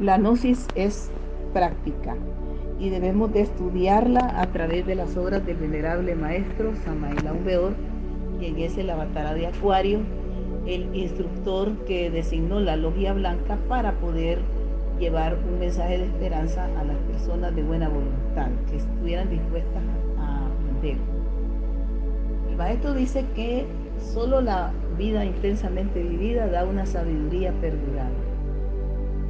La gnosis es práctica y debemos de estudiarla a través de las obras del venerable maestro Samael Aun Weor, quien es el avatar de Acuario, el instructor que designó la logia blanca para poder llevar un mensaje de esperanza a las personas de buena voluntad que estuvieran dispuestas a aprender. El maestro dice que solo la vida intensamente vivida da una sabiduría perdurable,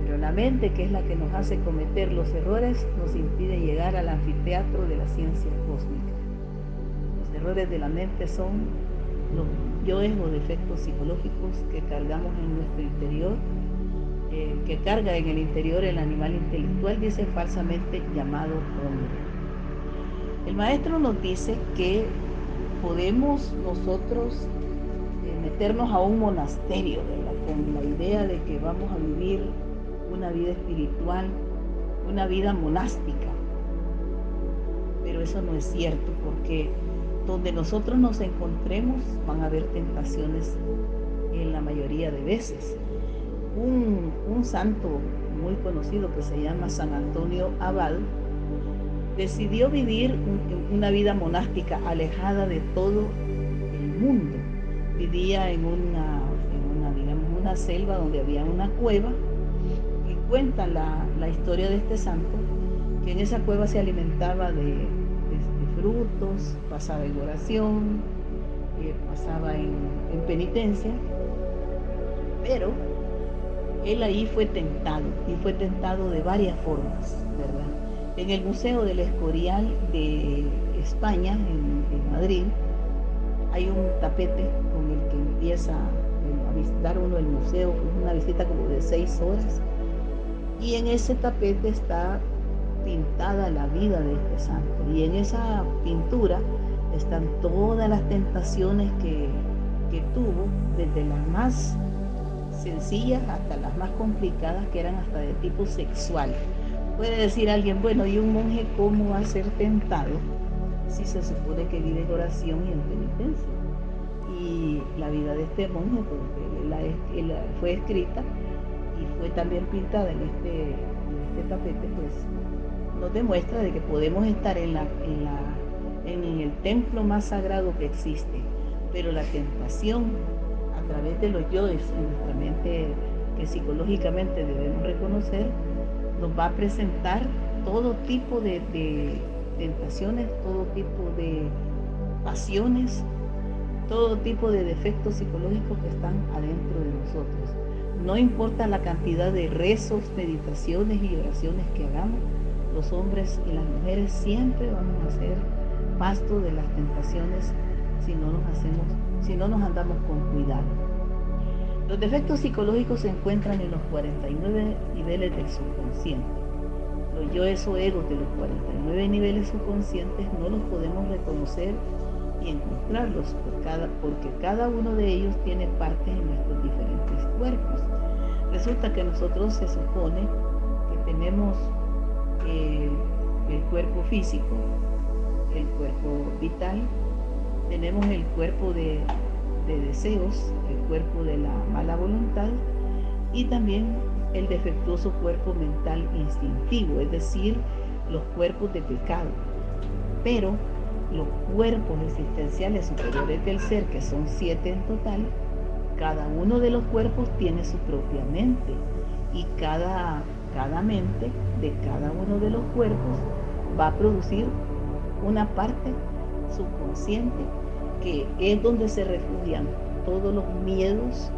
pero la mente, que es la que nos hace cometer los errores, nos impide llegar al anfiteatro de la ciencia cósmica. Los errores de la mente son los yoes o defectos psicológicos que cargamos en nuestro interior, que carga en el interior el animal intelectual, dice falsamente llamado hombre. El maestro nos dice que podemos nosotros meternos a un monasterio, ¿verdad?, con la idea de que vamos a vivir una vida espiritual, una vida monástica. Pero eso no es cierto, porque donde nosotros nos encontremos van a haber tentaciones en la mayoría de veces. Un santo muy conocido que se llama San Antonio Abad decidió vivir una vida monástica alejada de todo el mundo. Vivía en una selva donde había una cueva, y cuenta la historia de este santo que en esa cueva se alimentaba de frutos, pasaba en oración, pasaba en penitencia, pero él ahí fue tentado, y fue tentado de varias formas, ¿verdad? En el Museo del Escorial de España, en Madrid, hay un tapete con el que empieza a visitar uno el museo, una visita como de 6 horas, y en ese tapete está pintada la vida de este santo, y en esa pintura están todas las tentaciones que tuvo, desde las más sencillas hasta las más complicadas, que eran hasta de tipo sexual. Puede decir alguien, bueno, ¿y un monje cómo va a ser tentado si se supone que vive en oración y en penitencia? Y la vida de este monje, porque fue escrita y fue también pintada en este tapete, pues nos demuestra de que podemos estar en el templo más sagrado que existe, pero la tentación a través de los yoes en nuestra mente, que psicológicamente debemos reconocer, nos va a presentar todo tipo de tentaciones, todo tipo de pasiones, todo tipo de defectos psicológicos que están adentro de nosotros. No importa la cantidad de rezos, meditaciones y oraciones que hagamos, los hombres y las mujeres siempre vamos a ser pasto de las tentaciones si no nos andamos con cuidado. Los defectos psicológicos se encuentran en los 49 niveles del subconsciente. Los yoes o egos de los 49 niveles subconscientes no los podemos reconocer y encontrarlos, porque cada uno de ellos tiene partes en nuestros diferentes cuerpos. Resulta que nosotros se supone que tenemos el cuerpo físico, el cuerpo vital, tenemos el cuerpo de deseos, el cuerpo de la mala voluntad, y también el defectuoso cuerpo mental instintivo, es decir, los cuerpos de pecado. Pero los cuerpos existenciales superiores del ser, que son 7 en total, cada uno de los cuerpos tiene su propia mente, y cada mente de cada uno de los cuerpos va a producir una parte subconsciente, que es donde se refugian todos los miedos,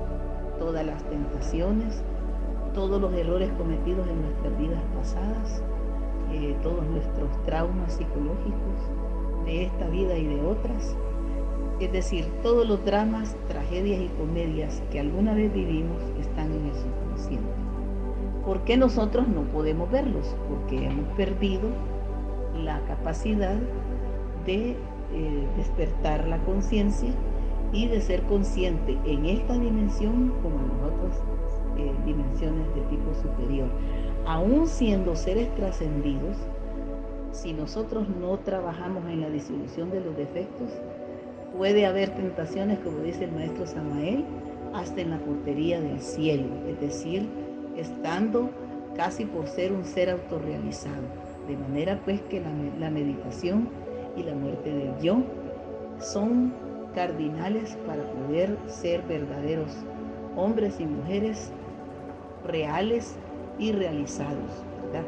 todas las tentaciones, todos los errores cometidos en nuestras vidas pasadas, todos nuestros traumas psicológicos de esta vida y de otras. Es decir, todos los dramas, tragedias y comedias que alguna vez vivimos están en el subconsciente. ¿Por qué nosotros no podemos verlos? Porque hemos perdido la capacidad de despertar la conciencia y de ser consciente en esta dimensión como en otras dimensiones de tipo superior. Aún siendo seres trascendidos, si nosotros no trabajamos en la disolución de los defectos, puede haber tentaciones, como dice el maestro Samael, hasta en la portería del cielo, es decir, estando casi por ser un ser autorrealizado. De manera pues que la meditación y la muerte del yo son cardinales para poder ser verdaderos hombres y mujeres reales y realizados, ¿verdad?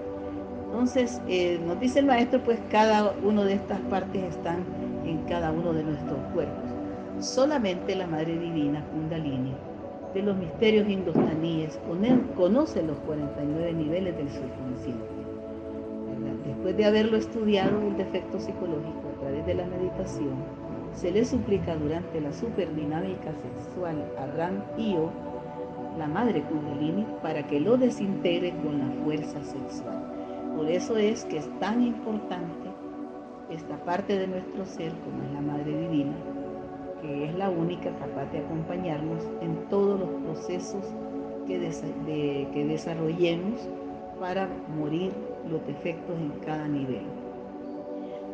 Entonces, nos dice el maestro, pues cada una de estas partes están en cada uno de nuestros cuerpos. Solamente la Madre Divina, Kundalini, de los misterios indostaníes, conoce los 49 niveles del subconsciente, ¿verdad? Después de haberlo estudiado, el defecto psicológico a través de la meditación, se le suplica durante la superdinámica sexual a Ram Io, la Madre Kundalini, para que lo desintegre con la fuerza sexual. Por eso es que es tan importante esta parte de nuestro ser, como es la Madre Divina, que es la única capaz de acompañarnos en todos los procesos que desarrollemos para morir los defectos en cada nivel.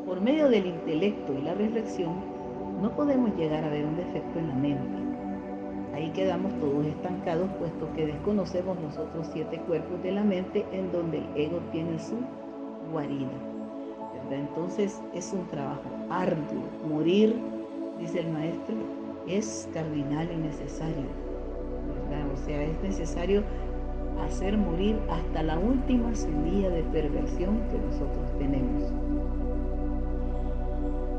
Por medio del intelecto y la reflexión, no podemos llegar a ver un defecto en la mente. Ahí quedamos todos estancados, puesto que desconocemos los otros 7 cuerpos de la mente en donde el ego tiene su guarida, ¿verdad? Entonces es un trabajo arduo. Morir, dice el maestro, es cardinal y necesario, ¿verdad? O sea, es necesario hacer morir hasta la última semilla de perversión que nosotros tenemos.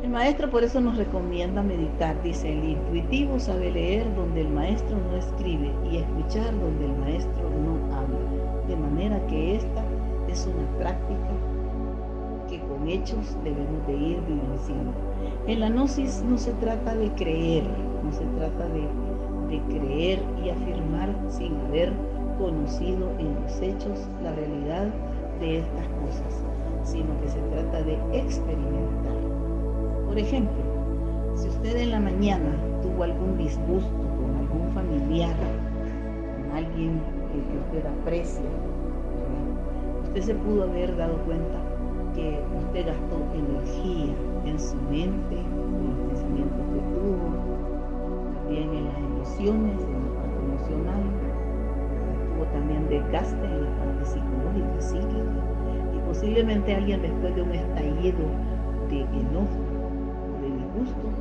El maestro por eso nos recomienda meditar. Dice: el intuitivo sabe leer donde el maestro no escribe y escuchar donde el maestro no habla. De manera que esta es una práctica que con hechos debemos de ir vivenciando. En la gnosis no se trata de creer, no se trata de creer y afirmar sin haber conocido en los hechos la realidad de estas cosas, sino que se trata de experimentar. Por ejemplo, si usted en la mañana tuvo algún disgusto con algún familiar, con alguien que usted aprecia, ¿verdad? Usted se pudo haber dado cuenta que usted gastó energía en su mente, en los pensamientos que tuvo, también en las emociones, en la parte emocional, tuvo también desgaste en la parte psicológica, psíquica, y posiblemente alguien después de un estallido de enojo, gusto,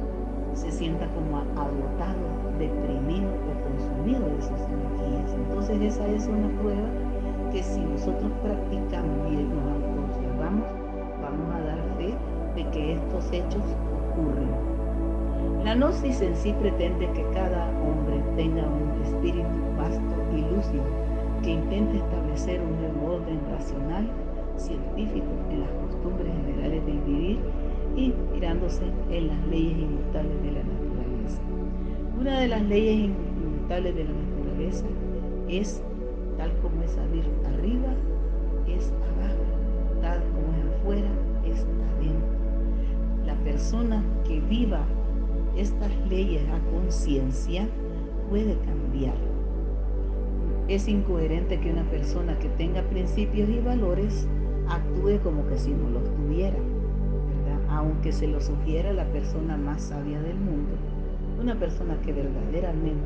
se sienta como agotado, deprimido o consumido de sus energías. Entonces esa es una prueba que si nosotros practicamos y nos autoobservamos, vamos a dar fe de que estos hechos ocurren. La gnosis en sí pretende que cada hombre tenga un espíritu vasto y lúcido que intente establecer un nuevo orden racional, científico en las costumbres generales del vivir y mirándose en las leyes inmutables de la naturaleza. Una de las leyes inmutables de la naturaleza es tal como es arriba, es abajo, tal como es afuera, es adentro. La persona que viva estas leyes a conciencia puede cambiar. Es incoherente que una persona que tenga principios y valores actúe como que si no los tuviera, aunque se lo sugiera la persona más sabia del mundo. Una persona que verdaderamente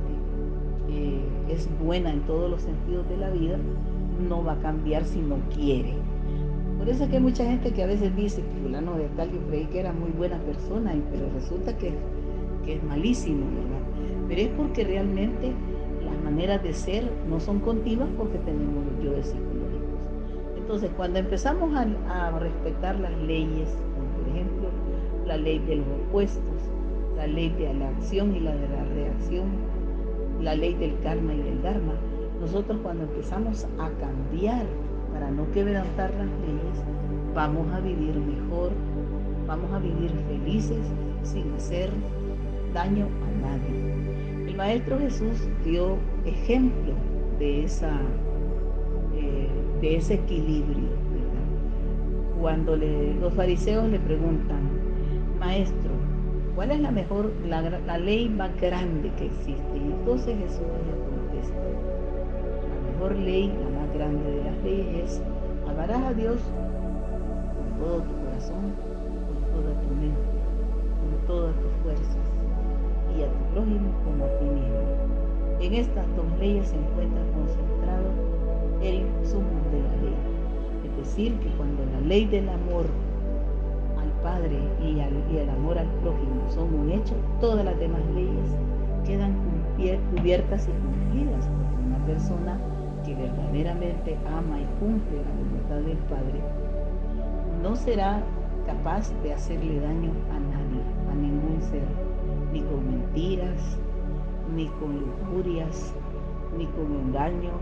es buena en todos los sentidos de la vida, no va a cambiar si no quiere. Por eso es que hay mucha gente que a veces dice que fulano de tal, yo creí que era muy buena persona, pero resulta que es malísimo, ¿verdad? Pero es porque realmente las maneras de ser no son continuas, porque tenemos los yoes psicológicos. Entonces, cuando empezamos a respetar las leyes, por ejemplo, la ley de los opuestos, la ley de la acción y la de la reacción, la ley del karma y del dharma, nosotros cuando empezamos a cambiar para no quebrantar las leyes, vamos a vivir mejor, vamos a vivir felices sin hacer daño a nadie. El Maestro Jesús dio ejemplo de ese equilibrio, ¿verdad? Cuando los fariseos le preguntan: Maestro, ¿cuál es la ley más grande que existe? Y entonces Jesús les contesta: la mejor ley, la más grande de las leyes es: amarás a Dios con todo tu corazón, con toda tu mente, con todas tus fuerzas, y a tu prójimo como a ti mismo. En estas dos leyes se encuentra concentrado el sumo de la ley. Es decir, que cuando la ley del amor al Padre y el amor al prójimo son un hecho, todas las demás leyes quedan cubiertas y cumplidas, porque una persona que verdaderamente ama y cumple la voluntad del Padre no será capaz de hacerle daño a nadie, a ningún ser, ni con mentiras, ni con lujurias, ni con engaños,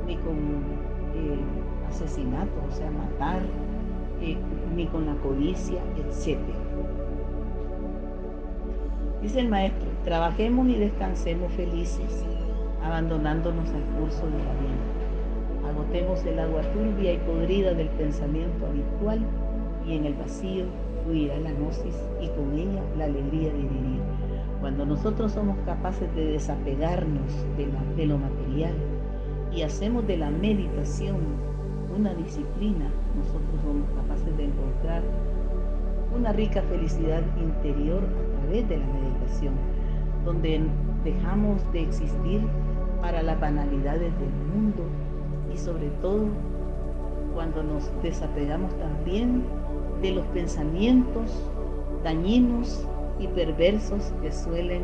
ni con asesinato, o sea, matar, ni con la codicia, etc. Dice el maestro: trabajemos y descansemos felices, abandonándonos al curso de la vida. Agotemos el agua turbia y podrida del pensamiento habitual, y en el vacío fluirá la gnosis y con ella la alegría de vivir. Cuando nosotros somos capaces de desapegarnos de lo material y hacemos de la meditación una disciplina, nosotros somos capaces de encontrar una rica felicidad interior a través de la meditación, donde dejamos de existir para las banalidades del mundo, y sobre todo cuando nos desapegamos también de los pensamientos dañinos y perversos que suelen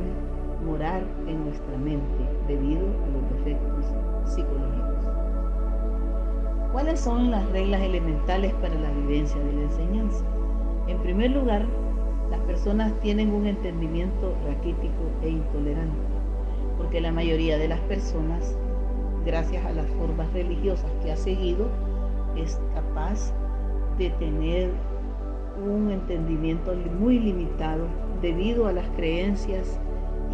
morar en nuestra mente debido a los defectos psicológicos. ¿Cuáles son las reglas elementales para la vivencia de la enseñanza? En primer lugar, las personas tienen un entendimiento raquítico e intolerante, porque la mayoría de las personas, gracias a las formas religiosas que ha seguido, es capaz de tener un entendimiento muy limitado debido a las creencias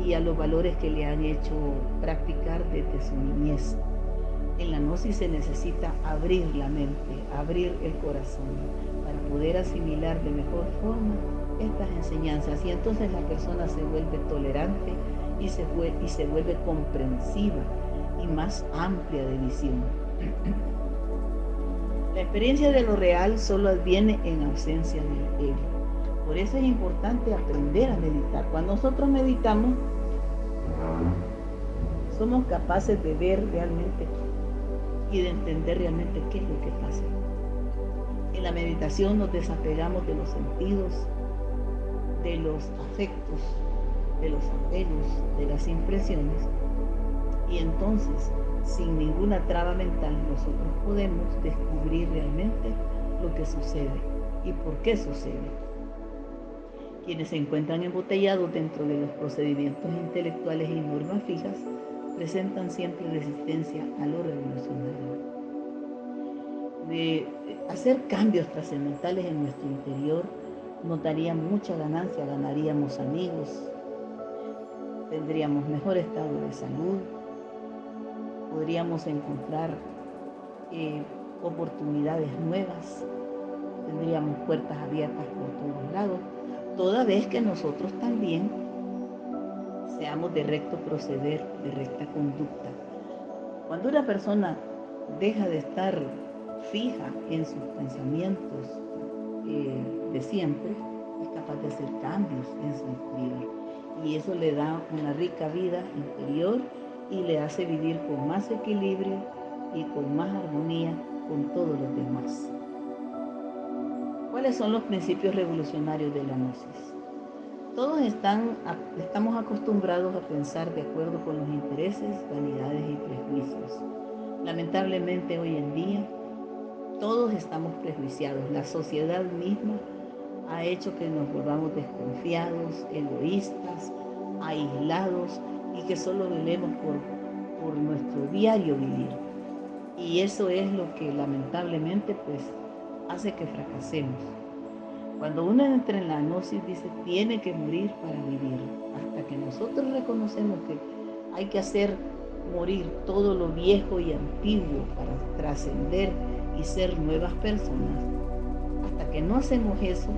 y a los valores que le han hecho practicar desde su niñez. En la gnosis se necesita abrir la mente, abrir el corazón, para poder asimilar de mejor forma estas enseñanzas, y entonces la persona se vuelve tolerante y se vuelve comprensiva y más amplia de visión. La experiencia de lo real solo adviene en ausencia del ego. Por eso es importante aprender a meditar. Cuando nosotros meditamos, somos capaces de ver realmente y de entender realmente qué es lo que pasa. En la meditación nos desapegamos de los sentidos, de los afectos, de los apegos, de las impresiones, y entonces, sin ninguna traba mental, nosotros podemos descubrir realmente lo que sucede y por qué sucede. Quienes se encuentran embotellados dentro de los procedimientos intelectuales y normas fijas presentan siempre resistencia a lo revolucionario. De hacer cambios trascendentales en nuestro interior nos daría mucha ganancia, ganaríamos amigos, tendríamos mejor estado de salud, podríamos encontrar oportunidades nuevas, tendríamos puertas abiertas por todos lados, toda vez que nosotros también seamos de recto proceder, de recta conducta. Cuando una persona deja de estar fija en sus pensamientos de siempre, es capaz de hacer cambios en su interior, y eso le da una rica vida interior y le hace vivir con más equilibrio y con más armonía con todos los demás. ¿Cuáles son los principios revolucionarios de la gnosis? Todos estamos acostumbrados a pensar de acuerdo con los intereses, vanidades y prejuicios. Lamentablemente hoy en día todos estamos prejuiciados. La sociedad misma ha hecho que nos volvamos desconfiados, egoístas, aislados, y que solo vivimos por nuestro diario vivir. Y eso es lo que lamentablemente pues hace que fracasemos. Cuando uno entra en la gnosis, dice, tiene que morir para vivir. Hasta que nosotros reconocemos que hay que hacer morir todo lo viejo y antiguo para trascender y ser nuevas personas, hasta que no hacemos eso,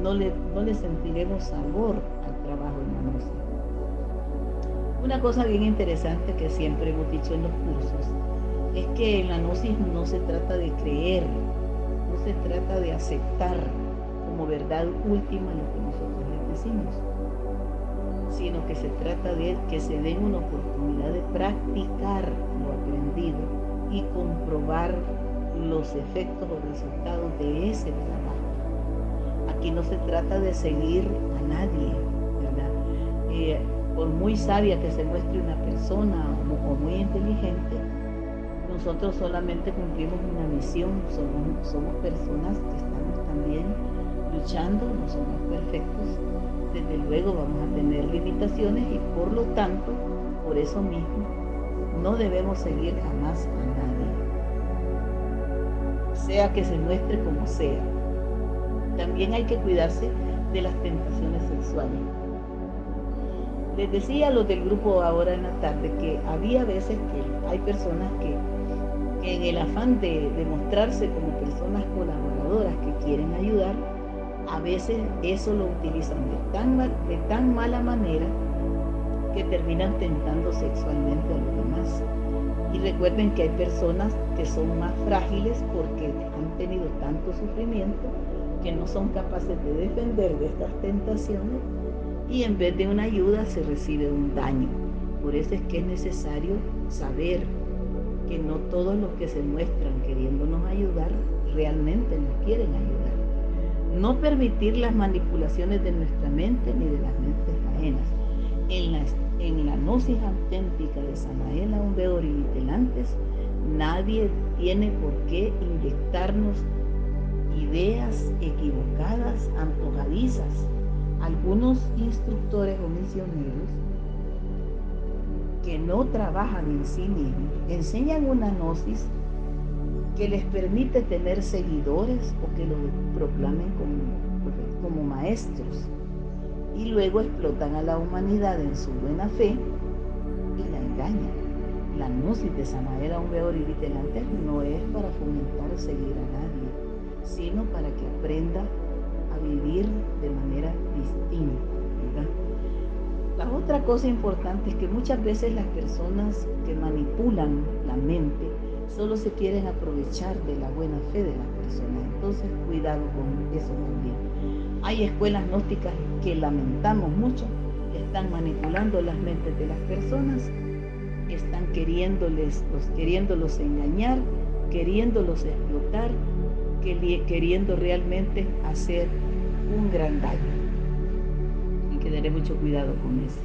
no le sentiremos sabor al trabajo en la gnosis. Una cosa bien interesante que siempre hemos dicho en los cursos es que en la gnosis no se trata de creer, no se trata de aceptar como verdad última lo que nosotros les decimos, sino que se trata de que se den una oportunidad de practicar lo aprendido y comprobar los efectos o resultados de ese trabajo. Aquí no se trata de seguir a nadie, ¿verdad? Por muy sabia que se muestre una persona o muy inteligente, nosotros solamente cumplimos una misión, somos personas que estamos también luchando, no somos perfectos, desde luego vamos a tener limitaciones y por lo tanto, por eso mismo, no debemos seguir jamás a nadie, sea que se muestre como sea. También hay que cuidarse de las tentaciones sexuales. Les decía a los del grupo ahora en la tarde que había veces que hay personas que en el afán de mostrarse como personas colaboradoras que quieren ayudar, a veces eso lo utilizan de tan mala manera que terminan tentando sexualmente a los demás. Y recuerden que hay personas que son más frágiles porque han tenido tanto sufrimiento que no son capaces de defender de estas tentaciones y en vez de una ayuda se recibe un daño. Por eso es que es necesario saber que no todos los que se muestran queriéndonos ayudar realmente nos quieren ayudar. No permitir las manipulaciones de nuestra mente ni de las mentes ajenas. En la gnosis auténtica de Samael Aún Weor y Vitelantes, nadie tiene por qué inyectarnos ideas equivocadas, antojadizas. Algunos instructores o misioneros que no trabajan en sí mismos enseñan una gnosis que les permite tener seguidores o que lo proclamen como maestros y luego explotan a la humanidad en su buena fe y la engañan. La gnosis de Samael Aún Weor y Vitelantes no es para fomentar seguir a nadie, sino para que aprenda a vivir de manera distinta, ¿verdad? La otra cosa importante es que muchas veces las personas que manipulan la mente solo se quieren aprovechar de la buena fe de las personas. Entonces, cuidado con eso también. Hay escuelas gnósticas que lamentamos mucho, están manipulando las mentes de las personas, están queriéndolos engañar, queriéndolos explotar, queriendo realmente hacer un gran daño. Hay que tener mucho cuidado con eso.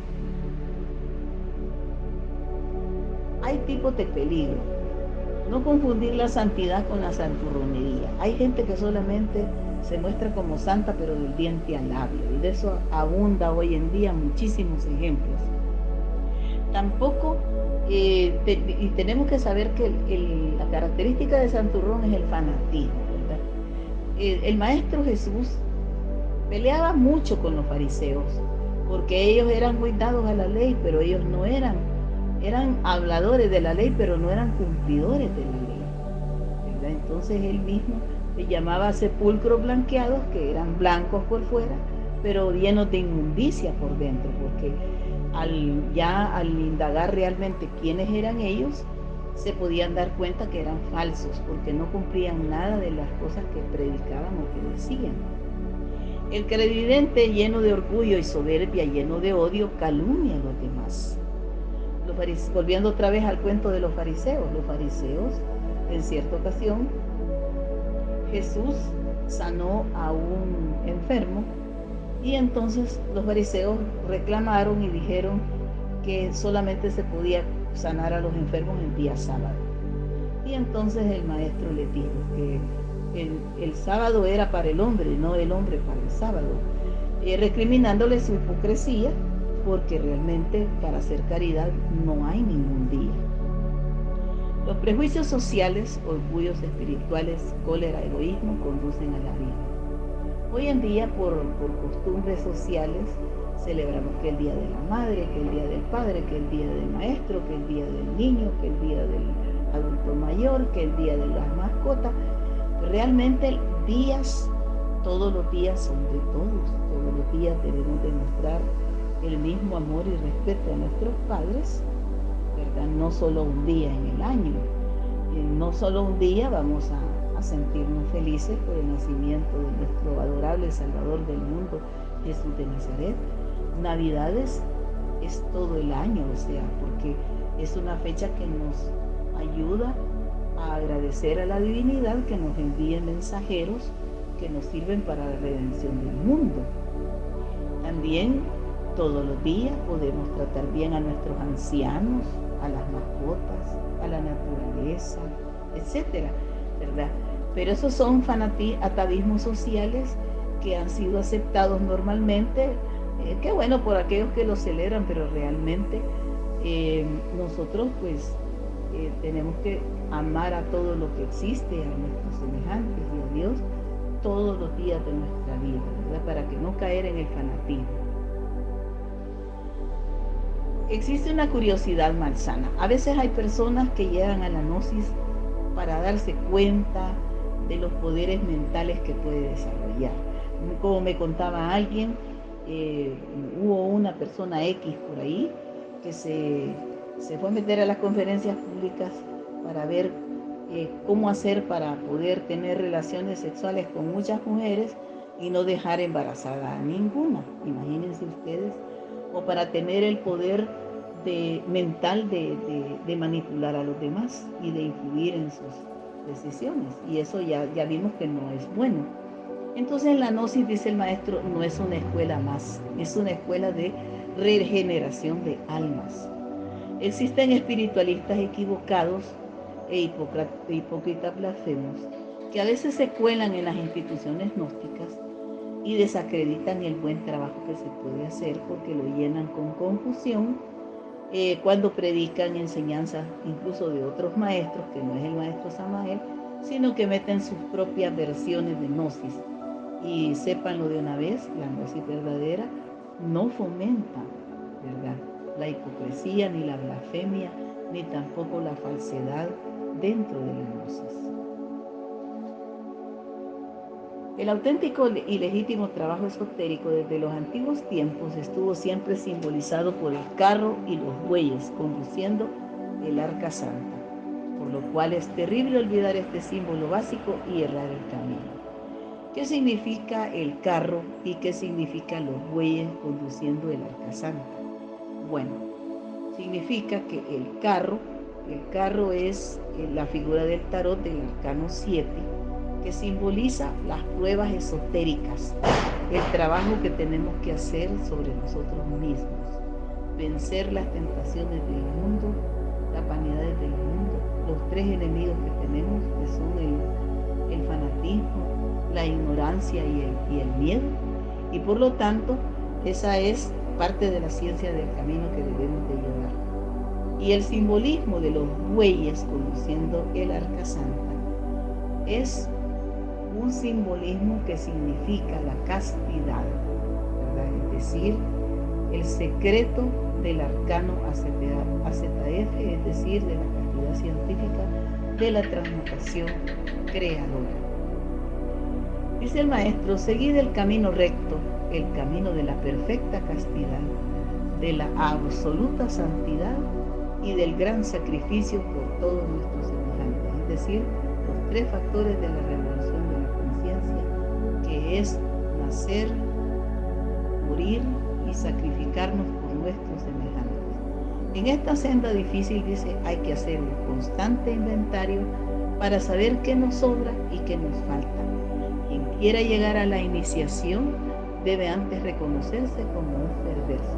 Hay tipos de peligro. No confundir la santidad con la santurronería. Hay gente que solamente se muestra como santa, pero del diente al labio. Y de eso abunda hoy en día muchísimos ejemplos. Tampoco, y tenemos que saber que la característica de santurrón es el fanatismo, ¿verdad? El Maestro Jesús peleaba mucho con los fariseos, porque ellos eran muy dados a la ley, pero ellos no eran habladores de la ley, pero no eran cumplidores de la ley, ¿verdad? Entonces él mismo le llamaba sepulcros blanqueados, que eran blancos por fuera, pero llenos de inmundicia por dentro, porque al indagar realmente quiénes eran ellos, se podían dar cuenta que eran falsos, porque no cumplían nada de las cosas que predicaban o que decían. El creyente, lleno de orgullo y soberbia, lleno de odio, calumnia a los demás. Volviendo otra vez al cuento de los fariseos, en cierta ocasión, Jesús sanó a un enfermo y entonces los fariseos reclamaron y dijeron que solamente se podía sanar a los enfermos el día sábado. Y entonces el maestro les dijo que el sábado era para el hombre, no el hombre para el sábado, recriminándole su hipocresía, porque realmente para hacer caridad no hay ningún día. Los prejuicios sociales, orgullos espirituales, cólera, egoísmo conducen a la vida. Hoy en día, por costumbres sociales, celebramos que el día de la madre, que el día del padre, que el día del maestro, que el día del niño, que el día del adulto mayor, que el día de las mascotas. Realmente todos los días son de todos los días debemos demostrar el mismo amor y respeto a nuestros padres, ¿verdad? No solo un día en el año, no solo un día vamos a sentirnos felices por el nacimiento de nuestro adorable Salvador del mundo, Jesús de Nazaret. Navidades es todo el año, o sea, porque es una fecha que nos ayuda a agradecer a la divinidad que nos envíe mensajeros que nos sirven para la redención del mundo. También todos los días podemos tratar bien a nuestros ancianos, a las mascotas, a la naturaleza, etcétera, ¿verdad? Pero esos son atavismos sociales que han sido aceptados normalmente. Qué bueno por aquellos que lo celebran, pero realmente nosotros pues tenemos que amar a todo lo que existe, a nuestros semejantes y a Dios todos los días de nuestra vida, ¿verdad? Para que no caer en el fanatismo. Existe una curiosidad malsana. A veces hay personas que llegan a la gnosis para darse cuenta de los poderes mentales que puede desarrollar. Como me contaba alguien, hubo una persona X por ahí que se fue a meter a las conferencias públicas para ver cómo hacer para poder tener relaciones sexuales con muchas mujeres y no dejar embarazada a ninguna, imagínense ustedes, o para tener el poder mental de manipular a los demás y de influir en sus decisiones, y eso ya vimos que no es bueno. Entonces la gnosis, dice el maestro, no es una escuela más, es una escuela de regeneración de almas. Existen espiritualistas equivocados e hipócritas blasfemos que a veces se cuelan en las instituciones gnósticas y desacreditan el buen trabajo que se puede hacer porque lo llenan con confusión cuando predican enseñanzas incluso de otros maestros, que no es el maestro Samael, sino que meten sus propias versiones de gnosis. Y sépanlo de una vez, la gnosis verdadera no fomenta, ¿verdad?, la hipocresía, ni la blasfemia, ni tampoco la falsedad dentro de la gnosis. El auténtico y legítimo trabajo esotérico desde los antiguos tiempos estuvo siempre simbolizado por el carro y los bueyes conduciendo el arca santa, por lo cual es terrible olvidar este símbolo básico y errar el camino. ¿Qué significa el carro y qué significan los bueyes conduciendo el arca santa? Bueno, significa que el carro es la figura del tarot del arcano 7, que simboliza las pruebas esotéricas, el trabajo que tenemos que hacer sobre nosotros mismos, vencer las tentaciones del mundo, las vanidades del mundo, los tres enemigos que tenemos, que son el fanatismo, la ignorancia y el miedo, y por lo tanto esa es parte de la ciencia del camino que debemos de llevar. Y el simbolismo de los bueyes conduciendo el arca santa es un simbolismo que significa la castidad, ¿verdad? Es decir, el secreto del arcano AZF, es decir, de la castidad científica, de la transmutación creadora. Dice el maestro: seguid el camino recto, el camino de la perfecta castidad, de la absoluta santidad y del gran sacrificio por todos nuestros semejantes, es decir, los tres factores de la revolución de la conciencia, que es nacer, morir y sacrificarnos por nuestros semejantes. En esta senda difícil, dice, hay que hacer un constante inventario para saber qué nos sobra y qué nos falta. Quien quiera llegar a la iniciación debe antes reconocerse como un perverso.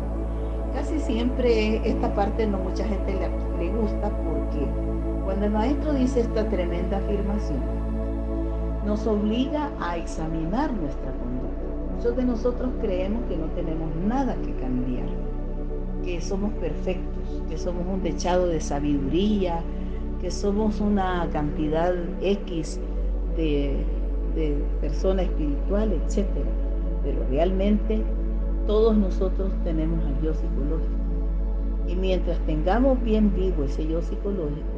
Casi siempre esta parte no mucha gente le gusta, porque cuando el maestro dice esta tremenda afirmación, nos obliga a examinar nuestra conducta. Muchos de nosotros creemos que no tenemos nada que cambiar, que somos perfectos, que somos un dechado de sabiduría, que somos una cantidad X de persona espiritual, etc. Pero realmente todos nosotros tenemos al yo psicológico. Y mientras tengamos bien vivo ese yo psicológico,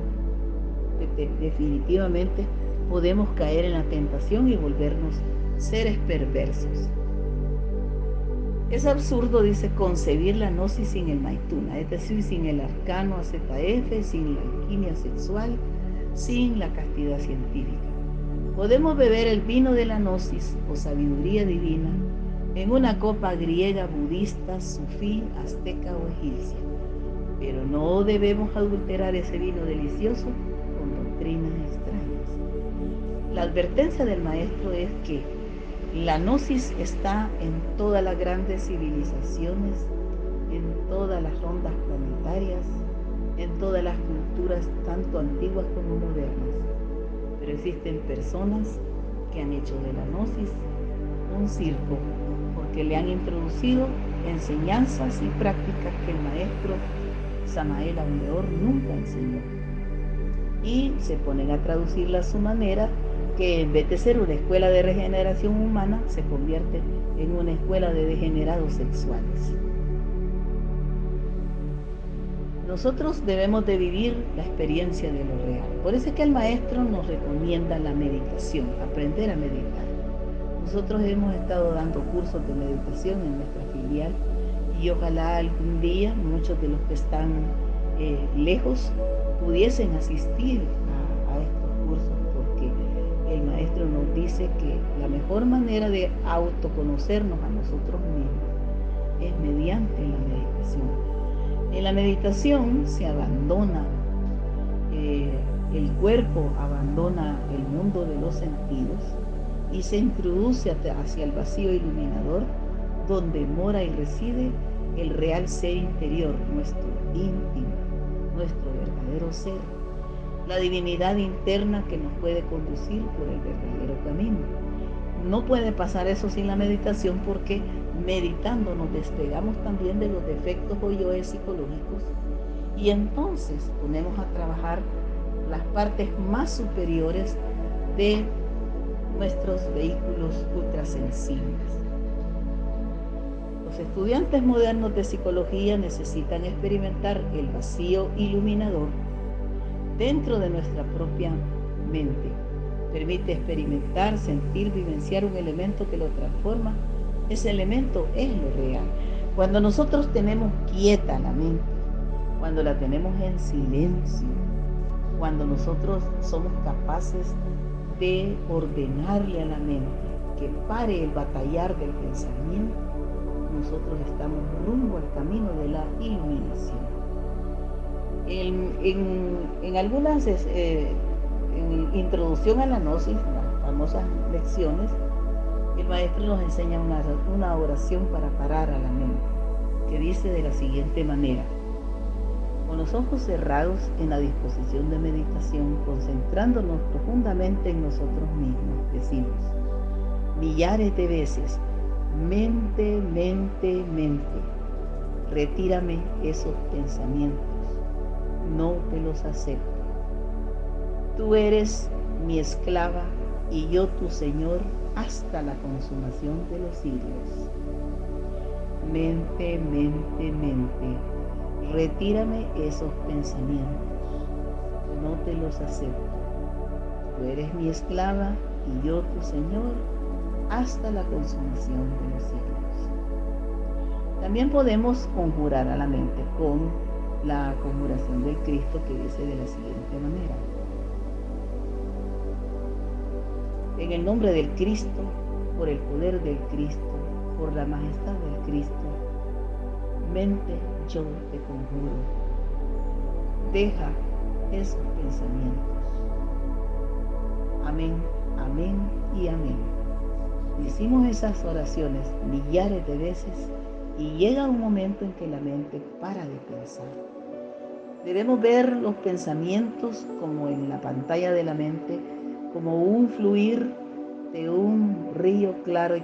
definitivamente podemos caer en la tentación y volvernos seres perversos. Es absurdo, dice, concebir la gnosis sin el maituna, es decir, sin el arcano AZF, sin la alquimia sexual, sin la castidad científica. Podemos beber el vino de la gnosis o sabiduría divina en una copa griega, budista, sufí, azteca o egipcia, pero no debemos adulterar ese vino delicioso con doctrina doctrinas extrañas. La advertencia del maestro es que la gnosis está en todas las grandes civilizaciones, en todas las rondas planetarias, en todas las culturas, tanto antiguas como modernas. Pero existen personas que han hecho de la gnosis un circo, porque le han introducido enseñanzas y prácticas que el maestro Samael Aun Weor nunca enseñó. Y se ponen a traducirla a su manera, que en vez de ser una escuela de regeneración humana, se convierte en una escuela de degenerados sexuales. Nosotros debemos de vivir la experiencia de lo real. Por eso es que el maestro nos recomienda la meditación, aprender a meditar. Nosotros hemos estado dando cursos de meditación en nuestra filial y ojalá algún día muchos de los que están lejos pudiesen asistir a estos cursos, porque el maestro nos dice que la mejor manera de autoconocernos a nosotros mismos es mediante la meditación. En la meditación se abandona el cuerpo, abandona el mundo de los sentidos y se introduce hacia el vacío iluminador, donde mora y reside el real ser interior, nuestro íntimo, nuestro verdadero ser, la divinidad interna que nos puede conducir por el verdadero camino. No puede pasar eso sin la meditación, porque meditando nos despegamos también de los defectos o yoes psicológicos y entonces ponemos a trabajar las partes más superiores de nuestros vehículos ultrasensibles. Los estudiantes modernos de psicología necesitan experimentar el vacío iluminador dentro de nuestra propia mente. Permite experimentar, sentir, vivenciar un elemento que lo transforma. Ese elemento es lo real. Cuando nosotros tenemos quieta la mente, cuando la tenemos en silencio, cuando nosotros somos capaces de ordenarle a la mente que pare el batallar del pensamiento, nosotros estamos rumbo al camino de la iluminación. En algunas en introducción a la gnosis, las famosas lecciones, el maestro nos enseña una oración para parar a la mente, que dice de la siguiente manera: con los ojos cerrados en la disposición de meditación, concentrándonos profundamente en nosotros mismos, decimos millares de veces: mente, mente, mente, retírame esos pensamientos, no te los acepto. Tú eres mi esclava y yo tu Señor hasta la consumación de los siglos. Mente, mente, mente, retírame esos pensamientos, no te los acepto. Tú eres mi esclava y yo tu Señor hasta la consumación de los siglos. También podemos conjurar a la mente con la conjuración del Cristo, que dice de la siguiente manera: en el nombre del Cristo, por el poder del Cristo, por la majestad del Cristo, mente, yo te conjuro. Deja esos pensamientos. Amén, amén y amén. Hicimos esas oraciones millares de veces y llega un momento en que la mente para de pensar. Debemos ver los pensamientos como en la pantalla de la mente, como un fluir de un río claro y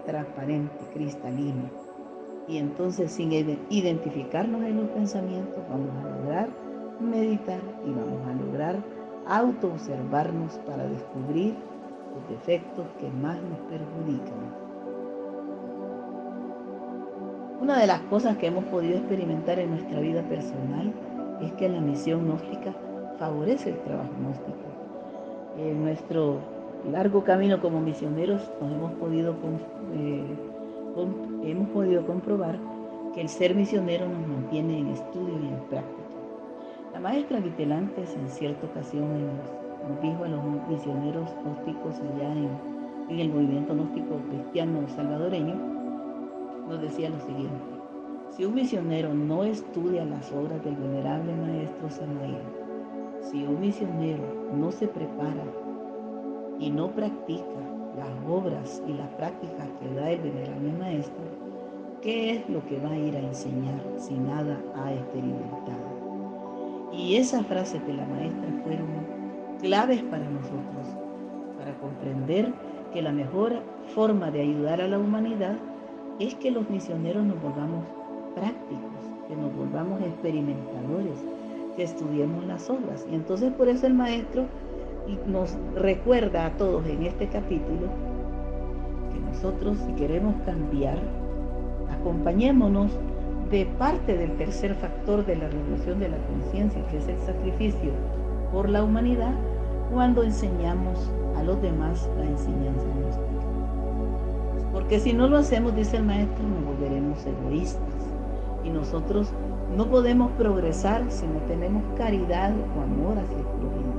transparente, cristalino. Y entonces, sin identificarnos en los pensamientos, vamos a lograr meditar y vamos a lograr autoobservarnos para descubrir los defectos que más nos perjudican. Una de las cosas que hemos podido experimentar en nuestra vida personal es que la misión gnóstica favorece el trabajo gnóstico. En nuestro largo camino como misioneros hemos podido comprobar que el ser misionero nos mantiene en estudio y en práctica. La maestra Vitelantes en cierta ocasión nos dijo a los misioneros gnósticos allá en el movimiento gnóstico cristiano salvadoreño, nos decía lo siguiente: si un misionero no estudia las obras del venerable maestro Samael, Si un misionero no se prepara y no practica las obras y las prácticas que da el venerable maestro, ¿qué es lo que va a ir a enseñar si nada ha experimentado? Y esas frases de la maestra fueron claves para nosotros, para comprender que la mejor forma de ayudar a la humanidad es que los misioneros nos volvamos prácticos, que nos volvamos experimentadores, que estudiemos las obras. Y entonces por eso el maestro nos recuerda a todos en este capítulo que nosotros, si queremos cambiar, acompañémonos de parte del tercer factor de la revolución de la conciencia, que es el sacrificio por la humanidad, cuando enseñamos a los demás la enseñanza nuestra. Porque si no lo hacemos, dice el maestro, nos volveremos egoístas. Y nosotros no podemos progresar si no tenemos caridad o amor hacia el prójimo.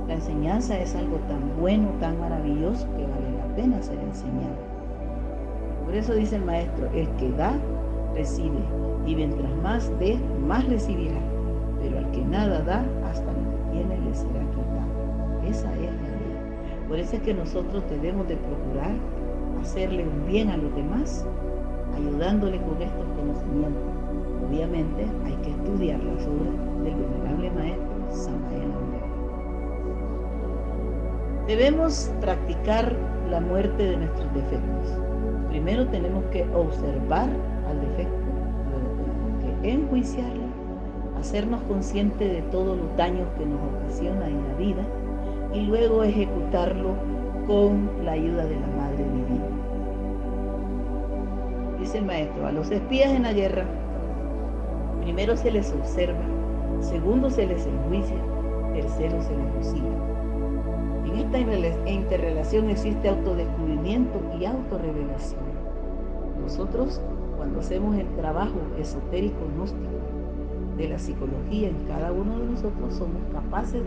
La enseñanza es algo tan bueno, tan maravilloso, que vale la pena ser enseñado. Por eso dice el maestro, el que da, recibe, y mientras más dé, más recibirá. Pero al que nada da, hasta lo que tiene le será quitado. Esa es la ley. Por eso es que nosotros debemos de procurar hacerle un bien a los demás, ayudándole con estos conocimientos. Obviamente hay que estudiar las obras del venerable maestro Samael Aumbeor. Debemos practicar la muerte de nuestros defectos. Primero tenemos que observar al defecto, luego tenemos que enjuiciarlo, hacernos conscientes de todos los daños que nos ocasiona en la vida y luego ejecutarlo con la ayuda de la Madre Divina. Dice el maestro, a los espías en la guerra, primero se les observa, segundo se les enjuicia, tercero se les juzga. En esta interrelación existe autodescubrimiento y autorrevelación. Nosotros, cuando hacemos el trabajo esotérico gnóstico de la psicología en cada uno de nosotros, somos capaces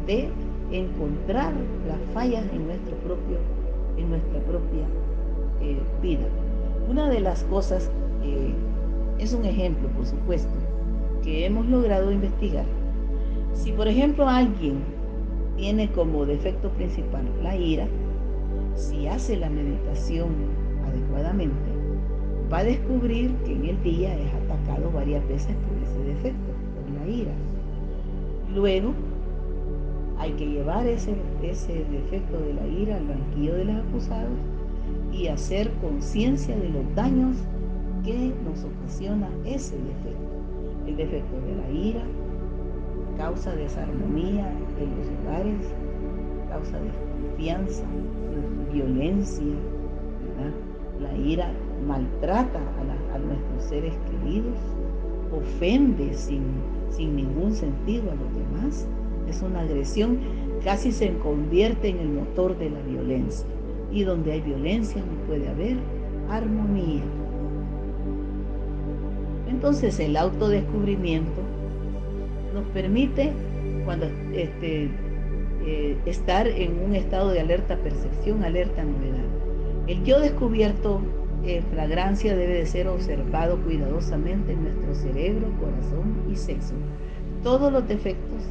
de encontrar las fallas en nuestra propia vida. Una de las cosas, es un ejemplo, por supuesto, que hemos logrado investigar. Si, por ejemplo, alguien tiene como defecto principal la ira, si hace la meditación adecuadamente, va a descubrir que en el día es atacado varias veces por ese defecto, por la ira. Luego, hay que llevar ese defecto de la ira al banquillo de los acusados y hacer conciencia de los daños que nos ocasiona ese defecto. El defecto de la ira causa desarmonía en los hogares, causa desconfianza, violencia, ¿verdad? La ira maltrata a nuestros seres queridos, ofende sin ningún sentido a los demás. Es una agresión, casi se convierte en el motor de la violencia. Y donde hay violencia no puede haber armonía. Entonces el autodescubrimiento nos permite cuando estar en un estado de alerta percepción, alerta novedad. El yo descubierto en flagrancia debe de ser observado cuidadosamente en nuestro cerebro, corazón y sexo. Todos los defectos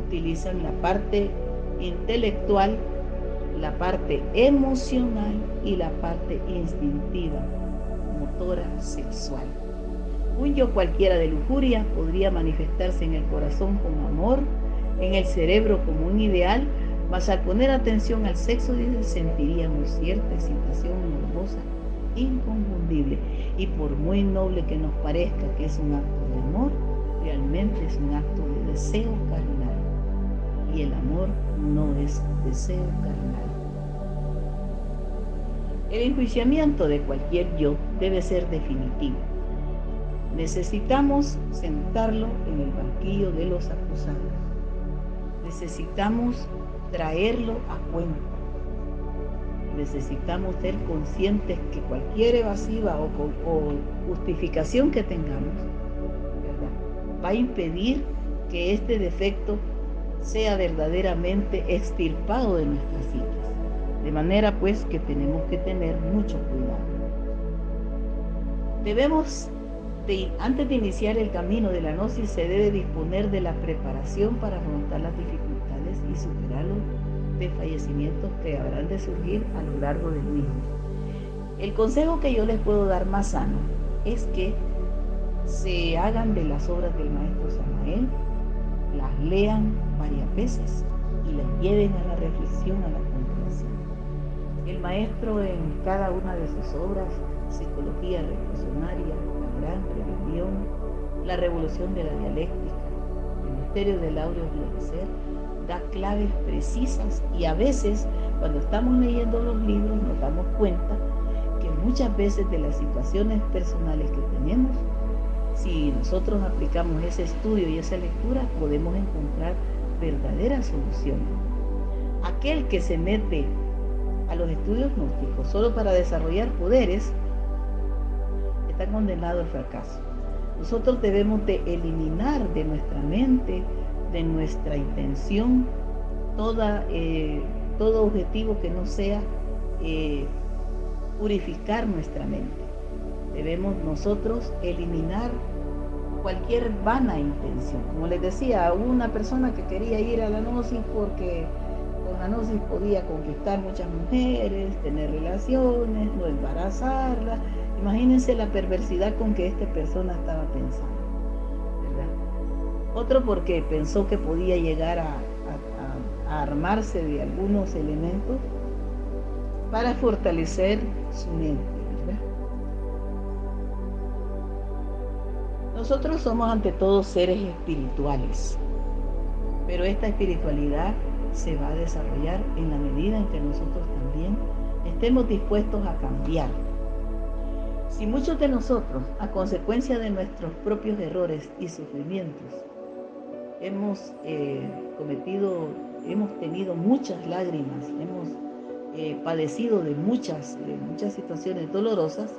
utilizan la parte intelectual, la parte emocional y la parte instintiva, motora, sexual. Un yo cualquiera de lujuria podría manifestarse en el corazón como amor, en el cerebro como un ideal, mas al poner atención al sexo, sentiríamos cierta excitación morbosa, inconfundible. Y por muy noble que nos parezca que es un acto de amor, realmente es un acto de deseo carnal. Y el amor no es deseo carnal. El enjuiciamiento de cualquier yo debe ser definitivo. Necesitamos sentarlo en el banquillo de los acusados. Necesitamos traerlo a cuenta. Necesitamos ser conscientes que cualquier evasiva o justificación que tengamos, ¿verdad?, va a impedir que este defecto sea verdaderamente extirpado de nuestras psiquis. De manera pues que tenemos que tener mucho cuidado. Debemos Antes de iniciar el camino de la gnosis se debe disponer de la preparación para afrontar las dificultades y superar los desfallecimientos que habrán de surgir a lo largo del mismo. El consejo que yo les puedo dar más sano es que se hagan de las obras del maestro Samael, las lean varias veces y las lleven a la reflexión, a la comprensión. El maestro en cada una de sus obras, Psicología Revolucionaria, La Gran Rebelión, La Revolución de la Dialéctica, El Misterio del Áureo Florecer, da claves precisas y a veces cuando estamos leyendo los libros nos damos cuenta que muchas veces de las situaciones personales que tenemos, si nosotros aplicamos ese estudio y esa lectura, podemos encontrar verdaderas soluciones. Aquel que se mete a los estudios gnósticos solo para desarrollar poderes está condenado al fracaso. Nosotros debemos de eliminar de nuestra mente, de nuestra intención, todo objetivo que no sea purificar nuestra mente. Debemos nosotros eliminar cualquier vana intención. Como les decía, hubo una persona que quería ir a la gnosis porque con la gnosis podía conquistar muchas mujeres, tener relaciones, no embarazarlas. Imagínense la perversidad con que esta persona estaba pensando, ¿verdad? Otro porque pensó que podía llegar a armarse de algunos elementos para fortalecer su mente, ¿verdad? Nosotros somos ante todo seres espirituales, pero esta espiritualidad se va a desarrollar en la medida en que nosotros también estemos dispuestos a cambiar. Si muchos de nosotros, a consecuencia de nuestros propios errores y sufrimientos, hemos tenido muchas lágrimas, hemos padecido de muchas situaciones dolorosas,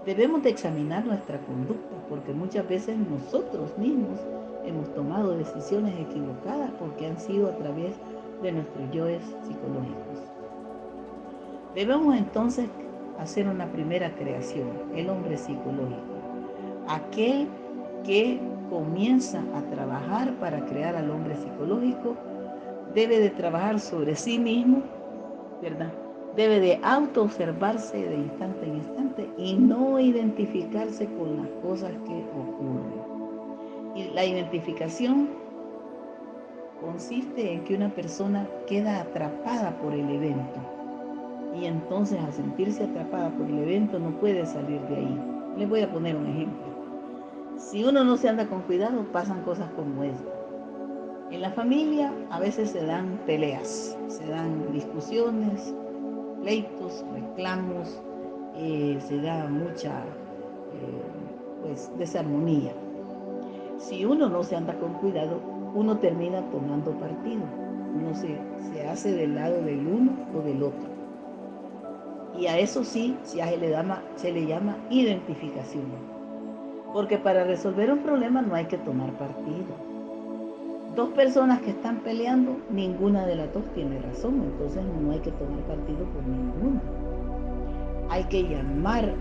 debemos de examinar nuestra conducta, porque muchas veces nosotros mismos hemos tomado decisiones equivocadas porque han sido a través de nuestros yoes psicológicos. Debemos entonces hacer una primera creación, el hombre psicológico, aquel que comienza a trabajar para crear al hombre psicológico, debe de trabajar sobre sí mismo, ¿verdad? Debe de autoobservarse de instante en instante y no identificarse con las cosas que ocurren. Y la identificación consiste en que una persona queda atrapada por el evento. Y entonces al sentirse atrapada por el evento no puede salir de ahí. Les voy a poner un ejemplo. Si uno no se anda con cuidado, pasan cosas como esta. En la familia a veces se dan peleas, se dan discusiones, pleitos, reclamos, se da mucha desarmonía. Si uno no se anda con cuidado, uno termina tomando partido. Uno se hace del lado del uno o del otro. Y a eso sí se le llama identificación. Porque para resolver un problema no hay que tomar partido. Dos personas que están peleando, ninguna de las dos tiene razón, entonces no hay que tomar partido por ninguna. Hay que llamar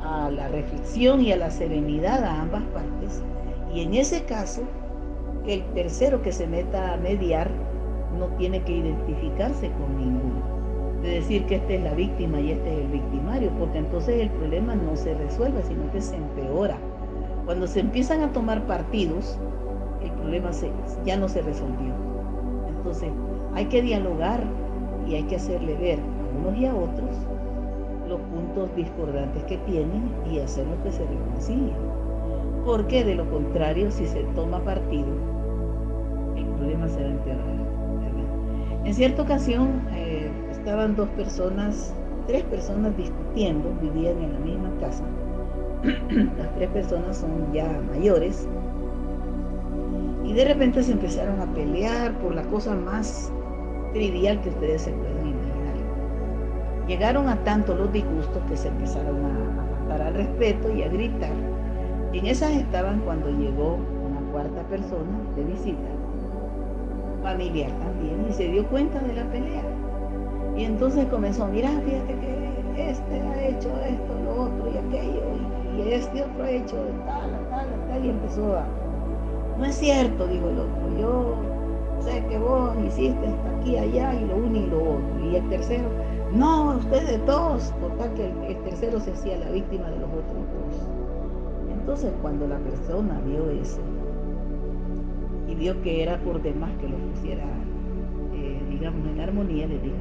a la reflexión y a la serenidad a ambas partes, y en ese caso, el tercero que se meta a mediar no tiene que identificarse con ninguno. De decir que esta es la víctima y este es el victimario, porque entonces el problema no se resuelve, sino que se empeora. Cuando se empiezan a tomar partidos, el problema ya no se resolvió. Entonces hay que dialogar y hay que hacerle ver a unos y a otros los puntos discordantes que tienen y hacerlos que se reconcilien. Porque de lo contrario, si se toma partido, el problema se va a empeorar, ¿verdad? En cierta ocasión estaban tres personas discutiendo, vivían en la misma casa. Las tres personas son ya mayores y de repente se empezaron a pelear por la cosa más trivial que ustedes se pueden imaginar. Llegaron a tanto los disgustos que se empezaron a faltar al respeto y a gritar. Y en esas estaban cuando llegó una cuarta persona de visita, familiar también, y se dio cuenta de la pelea. Y entonces comenzó, mira, fíjate que este ha hecho esto, lo otro y aquello, y este otro hecho de tal, y empezó a, no es cierto, dijo el otro, yo sé que vos hiciste hasta aquí, allá, y lo uno y lo otro, y el tercero, no, ustedes dos, total que el tercero se hacía la víctima de los otros dos. Entonces cuando la persona vio eso, y vio que era por demás que lo pusiera, digamos, en armonía, le dijo,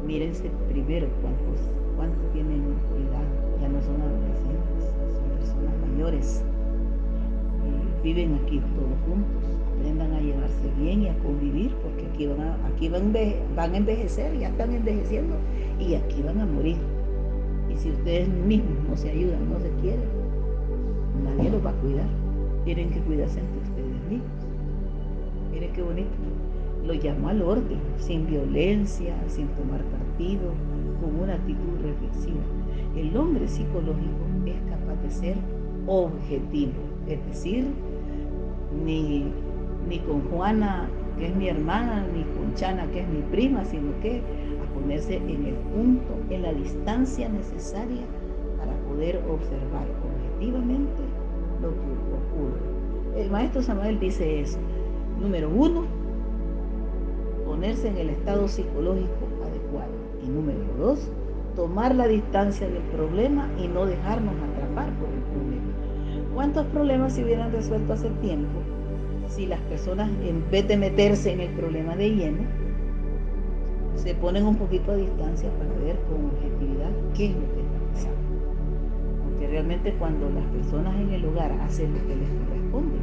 mírense primero cuántos tienen edad, ya no son adolescentes, son personas mayores, viven aquí todos juntos, aprendan a llevarse bien y a convivir, porque aquí van a envejecer, ya están envejeciendo y aquí van a morir. Y si ustedes mismos no se ayudan, no se quieren, nadie los va a cuidar. Tienen que cuidarse entre ustedes mismos. Miren qué bonito. Lo llamó al orden, sin violencia, sin tomar partido, con una actitud reflexiva. El hombre psicológico es capaz de ser objetivo, es decir, ni con Juana, que es mi hermana, ni con Chana, que es mi prima, sino que a ponerse en el punto, en la distancia necesaria para poder observar objetivamente lo que ocurre. El maestro Samael dice eso. Número 1, ponerse en el estado psicológico adecuado. Y número 2, tomar la distancia del problema y no dejarnos atrapar por el problema. ¿Cuántos problemas se hubieran resuelto hace tiempo si las personas, en vez de meterse en el problema de lleno, se ponen un poquito a distancia para ver con objetividad qué es lo que está pasando? Porque realmente cuando las personas en el hogar hacen lo que les corresponde,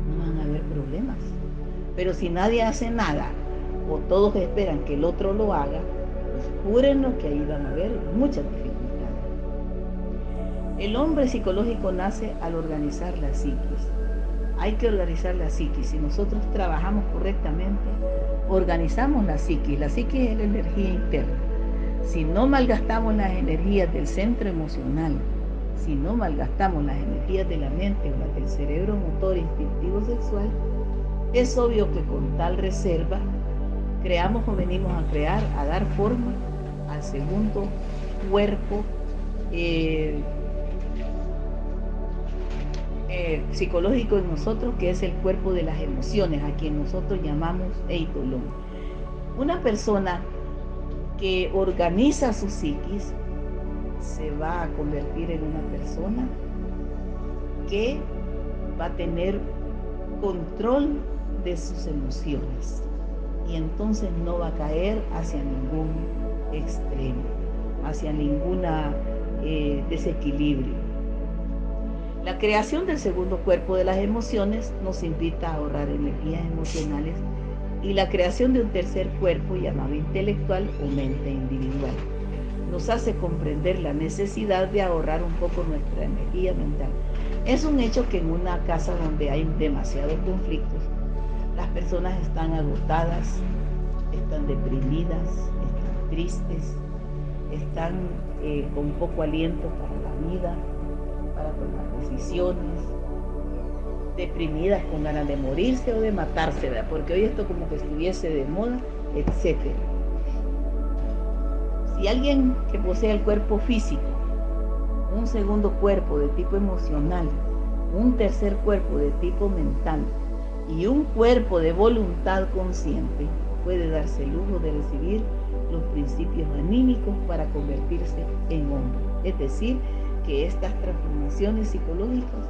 no van a haber problemas. Pero si nadie hace nada o todos esperan que el otro lo haga, pues júrenlo que ahí van a haber muchas dificultades. El hombre psicológico nace al organizar la psiquis. Hay que organizar la psiquis. Si nosotros trabajamos correctamente, organizamos la psiquis. La psiquis es la energía interna. Si no malgastamos las energías del centro emocional, si no malgastamos las energías de la mente o las del cerebro motor instintivo sexual, es obvio que con tal reserva creamos o venimos a crear, a dar forma al segundo cuerpo psicológico en nosotros, que es el cuerpo de las emociones, a quien nosotros llamamos Eidolon. Una persona que organiza su psiquis se va a convertir en una persona que va a tener control de sus emociones y entonces no va a caer hacia ningún extremo, hacia ninguna desequilibrio. La creación del segundo cuerpo de las emociones nos invita a ahorrar energías emocionales y la creación de un tercer cuerpo llamado intelectual o mente individual nos hace comprender la necesidad de ahorrar un poco nuestra energía mental. Es un hecho que en una casa donde hay demasiados conflictos, las personas están agotadas, están deprimidas, están tristes, están con poco aliento para la vida, para tomar decisiones, deprimidas con ganas de morirse o de matarse, ¿verdad? Porque hoy esto como que estuviese de moda, etc. Si alguien que posee el cuerpo físico, un segundo cuerpo de tipo emocional, un tercer cuerpo de tipo mental y un cuerpo de voluntad consciente, puede darse el lujo de recibir los principios anímicos para convertirse en hombre. Es decir, que estas transformaciones psicológicas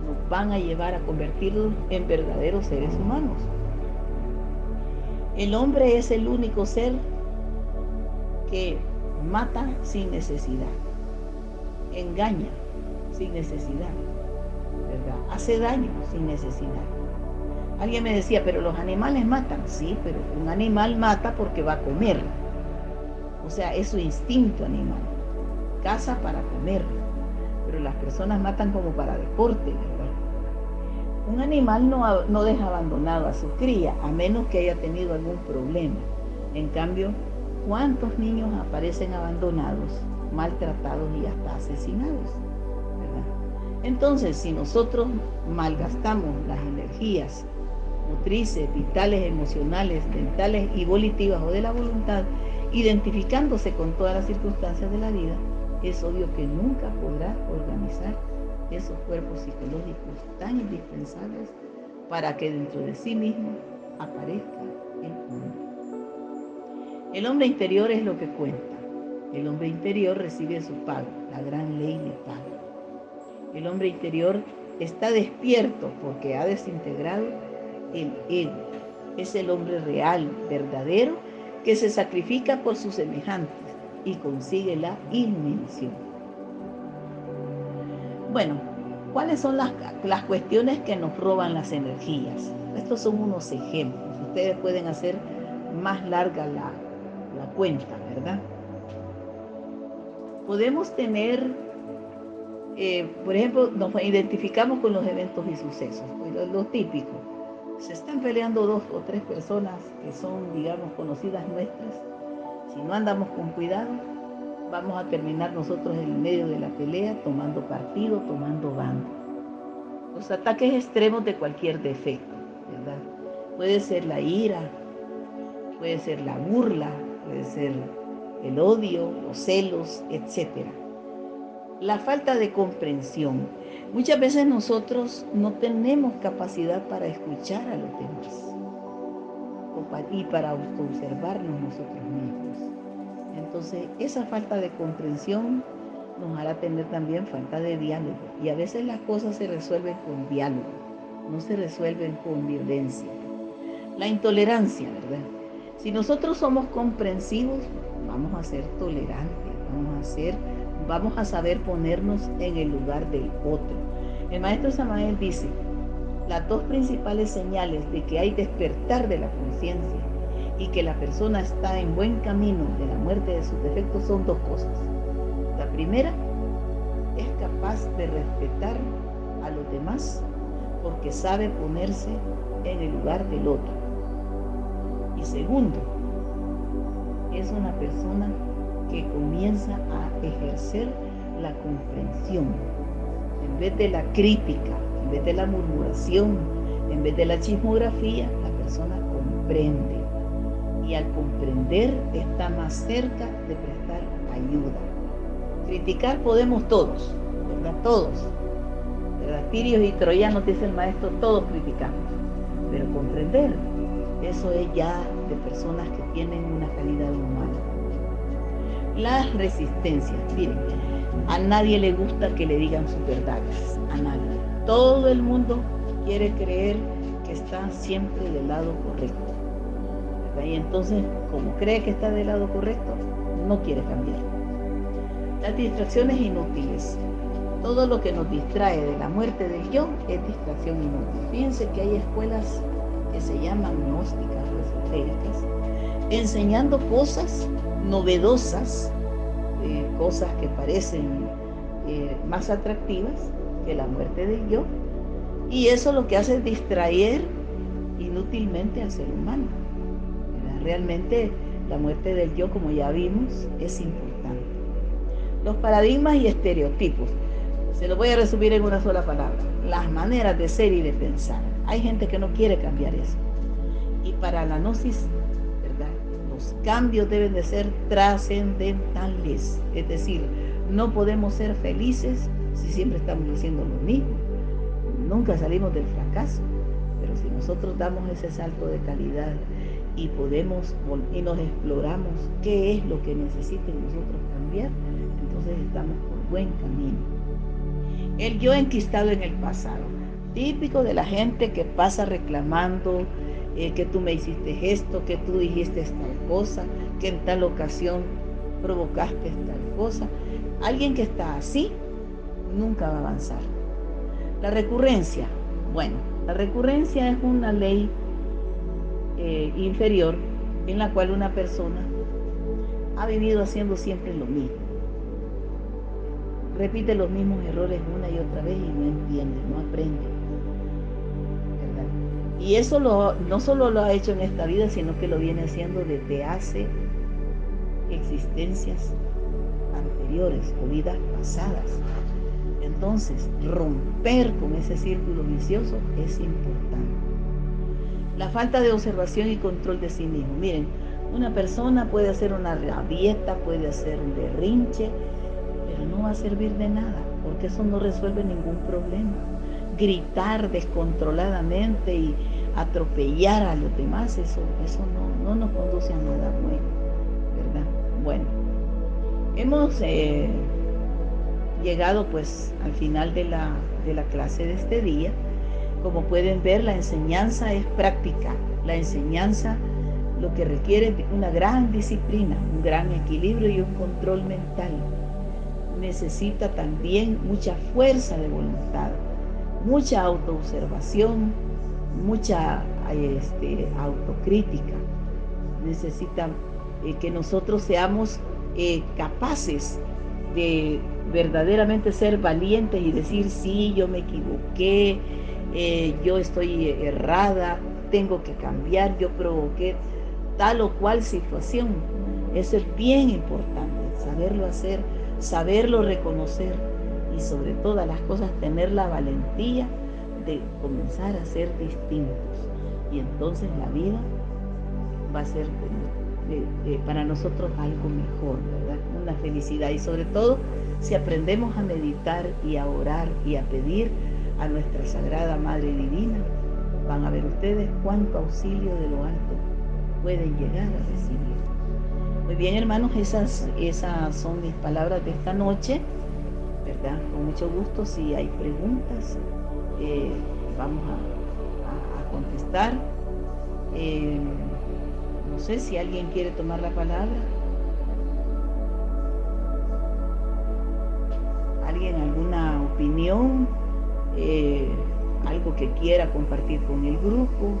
nos van a llevar a convertirnos en verdaderos seres humanos. El hombre es el único ser que mata sin necesidad, engaña sin necesidad, ¿verdad? Hace daño sin necesidad. Alguien me decía, pero los animales matan. Sí, pero un animal mata porque va a comer. O sea, es su instinto animal. Caza para comer. Pero las personas matan como para deporte, ¿verdad? Un animal no deja abandonado a su cría, a menos que haya tenido algún problema. En cambio, ¿cuántos niños aparecen abandonados, maltratados y hasta asesinados? ¿Verdad? Entonces, si nosotros malgastamos las energías motrices, vitales, emocionales, mentales y volitivas o de la voluntad, identificándose con todas las circunstancias de la vida, es obvio que nunca podrá organizar esos cuerpos psicológicos tan indispensables para que dentro de sí mismo aparezca el hombre. El hombre interior es lo que cuenta. El hombre interior recibe su pago, la gran ley le paga. El hombre interior está despierto porque ha desintegrado el ego. Es el hombre real, verdadero, que se sacrifica por sus semejantes y consigue la iluminación. Bueno, ¿cuáles son las cuestiones que nos roban las energías? Estos son unos ejemplos. Ustedes pueden hacer más larga la cuenta, ¿verdad? Podemos tener, por ejemplo, nos identificamos con los eventos y sucesos, lo típico. Se están peleando 2 o 3 personas que son, digamos, conocidas nuestras. Si no andamos con cuidado, vamos a terminar nosotros en medio de la pelea tomando partido, tomando bando. Los ataques extremos de cualquier defecto, ¿verdad? Puede ser la ira, puede ser la burla, puede ser el odio, los celos, etc. La falta de comprensión. Muchas veces nosotros no tenemos capacidad para escuchar a los demás y para autoobservarnos nosotros mismos. Entonces, esa falta de comprensión nos hará tener también falta de diálogo. Y a veces las cosas se resuelven con diálogo, no se resuelven con violencia. La intolerancia, ¿verdad? Si nosotros somos comprensivos, vamos a ser tolerantes, vamos a saber ponernos en el lugar del otro. El maestro Samael dice, las 2 principales señales de que hay despertar de la conciencia y que la persona está en buen camino de la muerte de sus defectos son 2 cosas. La primera, es capaz de respetar a los demás porque sabe ponerse en el lugar del otro. Y segundo, es una persona que comienza a ejercer la comprensión. En vez de la crítica, en vez de la murmuración, en vez de la chismografía, la persona comprende. Y al comprender está más cerca de prestar ayuda. Criticar podemos todos, ¿verdad? Todos. ¿Verdad? Tirios y troyanos, dice el maestro, todos criticamos. Pero comprender, eso es ya de personas que tienen una calidad humana. Las resistencias, miren, a nadie le gusta que le digan sus verdades, a nadie. Todo el mundo quiere creer que está siempre del lado correcto. ¿Verdad? Y entonces, como cree que está del lado correcto, no quiere cambiar. Las distracciones inútiles. Todo lo que nos distrae de la muerte del yo es distracción inútil. Fíjense que hay escuelas que se llaman gnósticas o esotéricas, enseñando cosas novedosas, cosas que parecen más atractivas que la muerte del yo, y eso lo que hace es distraer inútilmente al ser humano. Realmente la muerte del yo, como ya vimos, es importante. Los paradigmas y estereotipos, se lo voy a resumir en una sola palabra: las maneras de ser y de pensar. Hay gente que no quiere cambiar eso, y para la gnosis, ¿verdad?, los cambios deben de ser trascendentales, es decir, no podemos ser felices si siempre estamos haciendo lo mismo. Nunca salimos del fracaso, pero si nosotros damos ese salto de calidad y y nos exploramos qué es lo que necesiten nosotros cambiar, entonces estamos por buen camino. El yo enquistado en el pasado, típico de la gente que pasa reclamando que tú me hiciste esto, que tú dijiste tal cosa, que en tal ocasión provocaste tal cosa. Alguien que está así nunca va a avanzar. La recurrencia, bueno, la recurrencia es una ley inferior en la cual una persona ha vivido haciendo siempre lo mismo. Repite los mismos errores una y otra vez y no entiende, no aprende, ¿verdad? Y eso no solo lo ha hecho en esta vida, sino que lo viene haciendo desde hace existencias anteriores o vidas pasadas. Entonces, romper con ese círculo vicioso es importante. La falta de observación y control de sí mismo. Miren, una persona puede hacer una rabieta, puede hacer un berrinche, no va a servir de nada, porque eso no resuelve ningún problema. Gritar descontroladamente y atropellar a los demás, eso no nos conduce a nada bueno, ¿verdad? Bueno, hemos llegado pues al final de la clase de este día. Como pueden ver, la enseñanza es práctica. La enseñanza lo que requiere es una gran disciplina, un gran equilibrio y un control mental. Necesita también mucha fuerza de voluntad, mucha autoobservación, mucha autocrítica. Necesita que nosotros seamos capaces de verdaderamente ser valientes y decir, sí, yo me equivoqué, yo estoy errada, tengo que cambiar, yo provoqué tal o cual situación. Eso es bien importante, saberlo hacer, saberlo reconocer y sobre todas las cosas tener la valentía de comenzar a ser distintos. Y entonces la vida va a ser para nosotros algo mejor, ¿verdad? Una felicidad. Y sobre todo si aprendemos a meditar y a orar y a pedir a nuestra Sagrada Madre Divina, van a ver ustedes cuánto auxilio de lo alto pueden llegar a recibir. Muy bien, hermanos, esas son mis palabras de esta noche, ¿verdad? Con mucho gusto, si hay preguntas, vamos a contestar. No sé si alguien quiere tomar la palabra. ¿Alguien, alguna opinión? Algo que quiera compartir con el grupo.